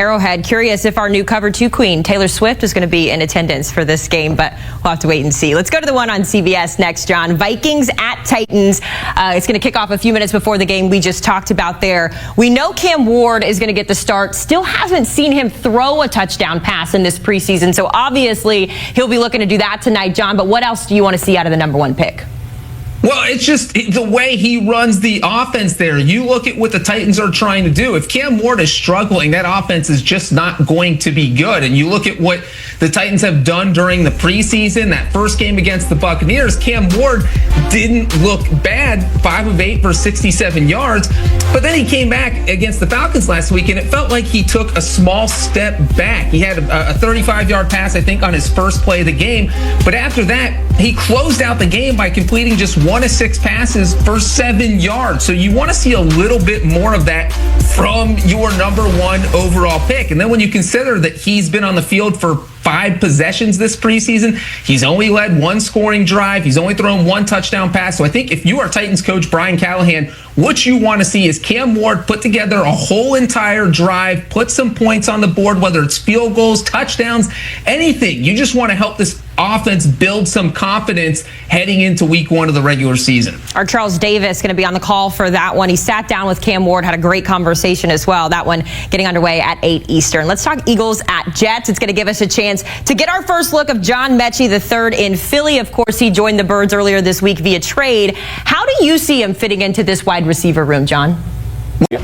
Arrowhead. Curious if our new cover 2 queen, Taylor Swift, is going to be in attendance for this game, but we'll have to wait and see. Let's go to the one on CBS next, John. Vikings at Titans. It's going to kick off a few minutes before the game we just talked about there. We know Cam Ward is going to get the start. Still haven't seen him throw a touchdown pass in this preseason, so obviously he'll be looking to do that tonight, John. But what else do you want to see out of the number 1 pick? Well, it's just the way he runs the offense there. You look at what the Titans are trying to do. If Cam Ward is struggling, that offense is just not going to be good. And you look at what the Titans have done during the preseason, that first game against the Buccaneers, Cam Ward didn't look bad, 5 of 8 for 67 yards. But then he came back against the Falcons last week, and it felt like he took a small step back. He had a 35-yard pass, I think, on his first play of the game. But after that, he closed out the game by completing just 1 of 6 passes for 7 yards. So you want to see a little bit more of that from your number 1 overall pick. And then when you consider that he's been on the field for 5 possessions this preseason, he's only led 1 scoring drive. He's only thrown 1 touchdown pass. So I think if you are Titans coach Brian Callahan, what you want to see is Cam Ward put together a whole entire drive, put some points on the board, whether it's field goals, touchdowns, anything. You just want to help this offense build some confidence heading into week 1 of the regular season. Our Charles Davis going to be on the call for that one. He sat down with Cam Ward, had a great conversation as well. That one getting underway at 8 Eastern. Let's talk Eagles at Jets. It's going to give us a chance to get our first look of John Mechie III in Philly. Of course, he joined the Birds earlier this week via trade. How do you see him fitting into this wide receiver room, John?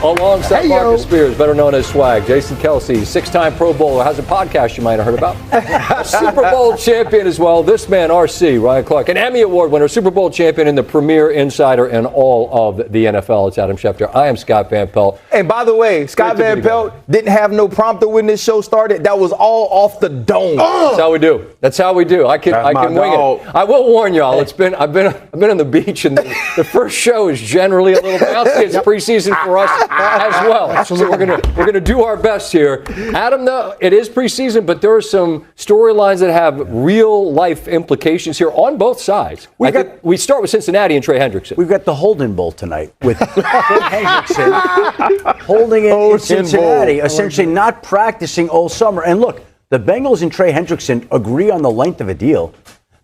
Alongside Marcus Spears, better known as Swag, Jason Kelsey, 6-time Pro Bowler, has a podcast you might have heard about. A Super Bowl champion as well. This man, RC, Ryan Clark, an Emmy Award winner, Super Bowl champion, and the premier insider in all of the NFL. It's Adam Schefter. I am Scott Van Pelt. And by the way, Scott Van Pelt didn't have no prompter when this show started. That was all off the dome. That's how we do. That's how we do. I can wing it. I will warn y'all. I've been on the beach, and the first show is generally a little bouncy. It's preseason for us as well. Absolutely. So we're gonna do our best here. Adam, though, it is preseason, but there are some storylines that have real life implications here on both sides. We start with Cincinnati and Trey Hendrickson. We've got the Holden Bowl tonight with Trey Hendrickson holding it in Cincinnati, essentially not practicing all summer. And look, the Bengals and Trey Hendrickson agree on the length of a deal.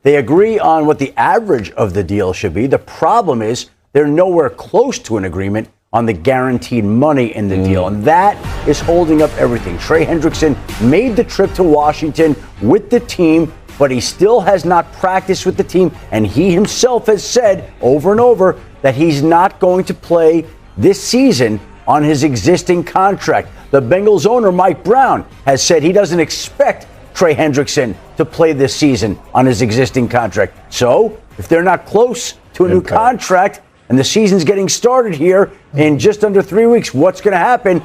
They agree on what the average of the deal should be. The problem is they're nowhere close to an agreement on the guaranteed money in the deal. And that is holding up everything. Trey Hendrickson made the trip to Washington with the team, but he still has not practiced with the team. And he himself has said over and over that he's not going to play this season on his existing contract. The Bengals owner, Mike Brown, has said he doesn't expect Trey Hendrickson to play this season on his existing contract. So if they're not close to a new contract, and the season's getting started here in just under 3 weeks, what's going to happen?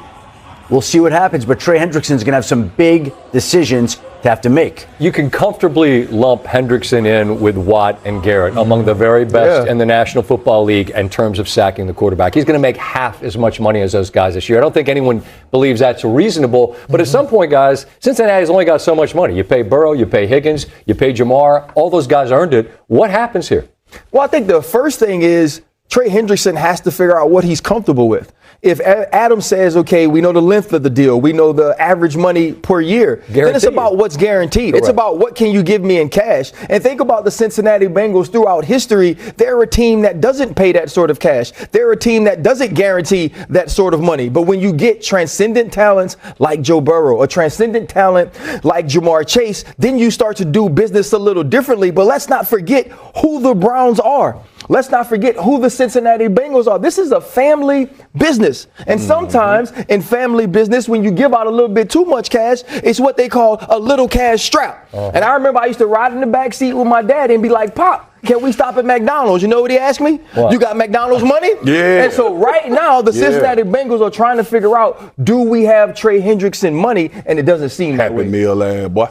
We'll see what happens, but Trey Hendrickson's going to have some big decisions to have to make. You can comfortably lump Hendrickson in with Watt and Garrett, among the very best in the National Football League in terms of sacking the quarterback. He's going to make half as much money as those guys this year. I don't think anyone believes that's reasonable, but at some point, guys, Cincinnati's only got so much money. You pay Burrow, you pay Higgins, you pay Jamar. All those guys earned it. What happens here? Well, I think the first thing is Trey Hendrickson has to figure out what he's comfortable with. If Adam says, okay, we know the length of the deal, we know the average money per year, then it's about what's guaranteed. Correct. It's about what can you give me in cash. And think about the Cincinnati Bengals throughout history. They're a team that doesn't pay that sort of cash. They're a team that doesn't guarantee that sort of money. But when you get transcendent talents like Joe Burrow, or transcendent talent like Jamar Chase, then you start to do business a little differently. But let's not forget who the Browns are. Let's not forget who the Cincinnati Bengals are. This is a family business. And sometimes in family business, when you give out a little bit too much cash, it's what they call a little cash strap. And I remember I used to ride in the back seat with my dad and be like, Pop, can we stop at McDonald's? You know what he asked me? What? You got McDonald's money? Yeah. And so right now, the Cincinnati Bengals are trying to figure out, do we have Trey Hendrickson money? And it doesn't seem that way. Happy meal, lad, boy.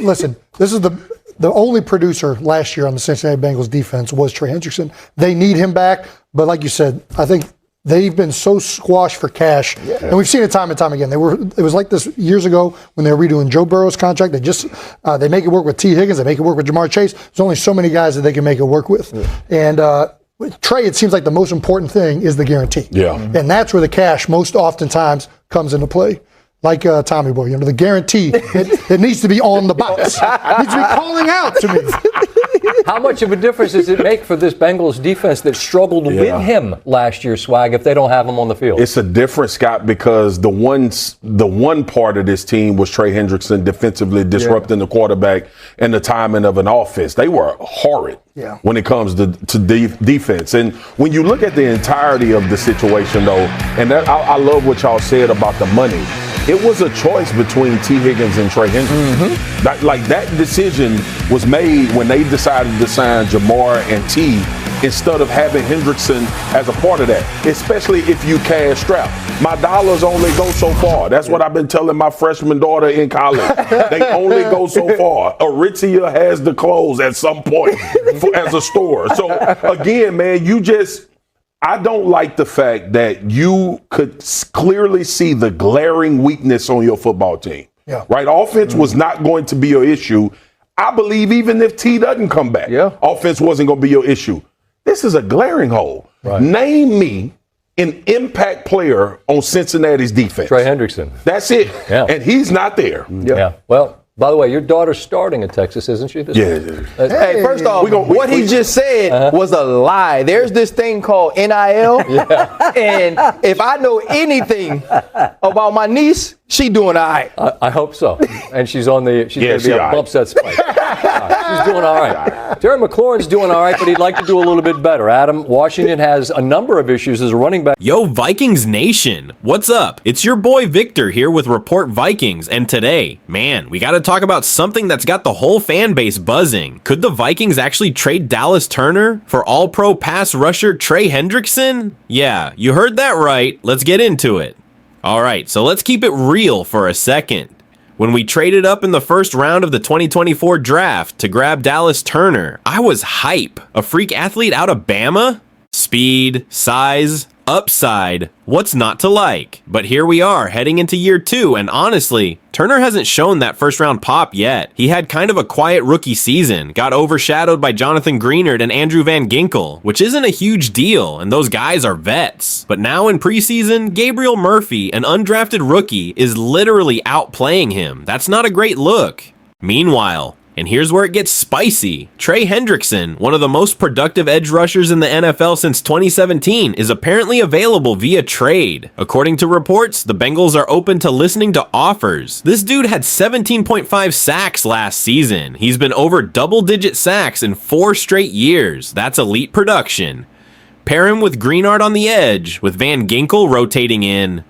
Listen, this is the only producer last year on the Cincinnati Bengals defense was Trey Hendrickson. They need him back, but like you said, I think they've been so squashed for cash, and we've seen it time and time again. It was like this years ago when they were redoing Joe Burrow's contract. They make it work with T. Higgins, they make it work with Jamar Chase. There's only so many guys that they can make it work with, and with Trey, it seems like the most important thing is the guarantee. Yeah. And that's where the cash most oftentimes comes into play. Like Tommy Boy, the guarantee, it needs to be on the box. It needs to be calling out to me. How much of a difference does it make for this Bengals defense that struggled with him last year, Swag, if they don't have him on the field? It's a difference, Scott, because the one part of this team was Trey Hendrickson defensively disrupting the quarterback and the timing of an offense. They were horrid when it comes to defense. And when you look at the entirety of the situation, though, and that, I love what y'all said about the money. It was a choice between T. Higgins and Trey Hendrickson. That decision was made when they decided to sign Jamar and T instead of having Hendrickson as a part of that, especially if you cash strap. My dollars only go so far. That's what I've been telling my freshman daughter in college. They only go so far. Aritzia has the clothes at some point as a store. So, again, man, I don't like the fact that you could clearly see the glaring weakness on your football team. Yeah. Right? Offense was not going to be your issue. I believe even if T doesn't come back, offense wasn't going to be your issue. This is a glaring hole. Right. Name me an impact player on Cincinnati's defense. Trey Hendrickson. That's it. Yeah. And he's not there. Yeah. Well, by the way, your daughter's starting at Texas, isn't she? Hey, first off, what he just said was a lie. There's this thing called NIL, and if I know anything about my niece, she doing all right. I hope so. And she's going to be a bump set spike. She's doing all right. Terry McLaurin's doing all right, but he'd like to do a little bit better. Adam, Washington has a number of issues as a running back. Yo, Vikings Nation. What's up? It's your boy Victor here with Report Vikings, and today, man, we got to talk about something that's got the whole fan base buzzing. Could the Vikings actually trade Dallas Turner for all-pro pass rusher Trey Hendrickson? Yeah, you heard that right. Let's get into it. All right, so let's keep it real for a second. When we traded up in the first round of the 2024 draft to grab Dallas Turner, I was hype. A freak athlete out of Bama? Speed, size, upside, what's not to like? But here we are heading into year 2, and honestly, Turner hasn't shown that first round pop yet. He had kind of a quiet rookie season, got overshadowed by Jonathan Greenard and Andrew Van Ginkel, which isn't a huge deal, and those guys are vets. But now in preseason, Gabriel Murphy, an undrafted rookie, is literally outplaying him. That's not a great look. Meanwhile, and here's where it gets spicy. Trey Hendrickson, one of the most productive edge rushers in the NFL since 2017, is apparently available via trade. According to reports, the Bengals are open to listening to offers. This dude had 17.5 sacks last season. He's been over double-digit sacks in 4 straight years. That's elite production. Pair him with Greenard on the edge, with Van Ginkel rotating in.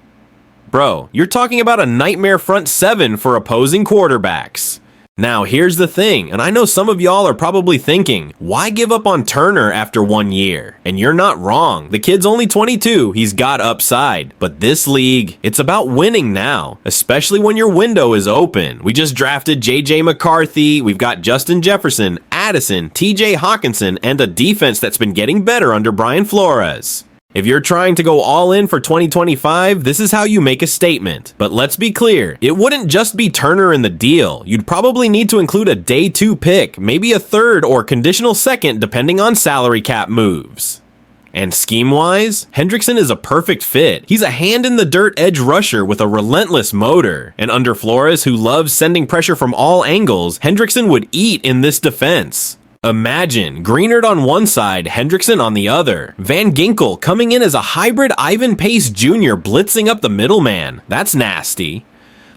Bro, you're talking about a nightmare front 7 for opposing quarterbacks. Now, here's the thing, and I know some of y'all are probably thinking, why give up on Turner after 1 year? And you're not wrong. The kid's only 22. He's got upside. But this league, it's about winning now, especially when your window is open. We just drafted J.J. McCarthy. We've got Justin Jefferson, Addison, T.J. Hawkinson, and a defense that's been getting better under Brian Flores. If you're trying to go all in for 2025, this is how you make a statement. But let's be clear, it wouldn't just be Turner in the deal. You'd probably need to include a day 2 pick, maybe a 3rd or conditional 2nd depending on salary cap moves. And scheme-wise, Hendrickson is a perfect fit. He's a hand-in-the-dirt edge rusher with a relentless motor. And under Flores, who loves sending pressure from all angles, Hendrickson would eat in this defense. Imagine Greenard on one side, Hendrickson on the other. Van Ginkel coming in as a hybrid Ivan Pace Jr. blitzing up the middleman. That's nasty.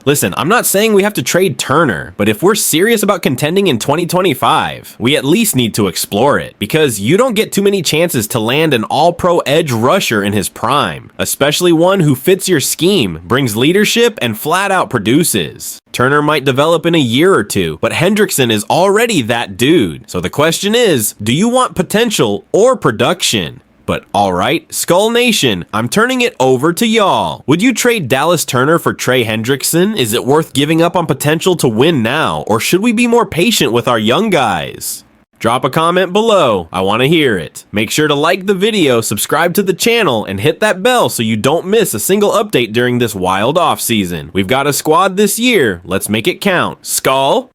Listen, I'm not saying we have to trade Turner, but if we're serious about contending in 2025, we at least need to explore it, because you don't get too many chances to land an all-pro edge rusher in his prime, especially one who fits your scheme, brings leadership, and flat-out produces. Turner might develop in a year or 2, but Hendrickson is already that dude. So the question is, do you want potential or production? But alright, Skull Nation, I'm turning it over to y'all. Would you trade Dallas Turner for Trey Hendrickson? Is it worth giving up on potential to win now, or should we be more patient with our young guys? Drop a comment below, I want to hear it. Make sure to like the video, subscribe to the channel, and hit that bell so you don't miss a single update during this wild offseason. We've got a squad this year, let's make it count. Skull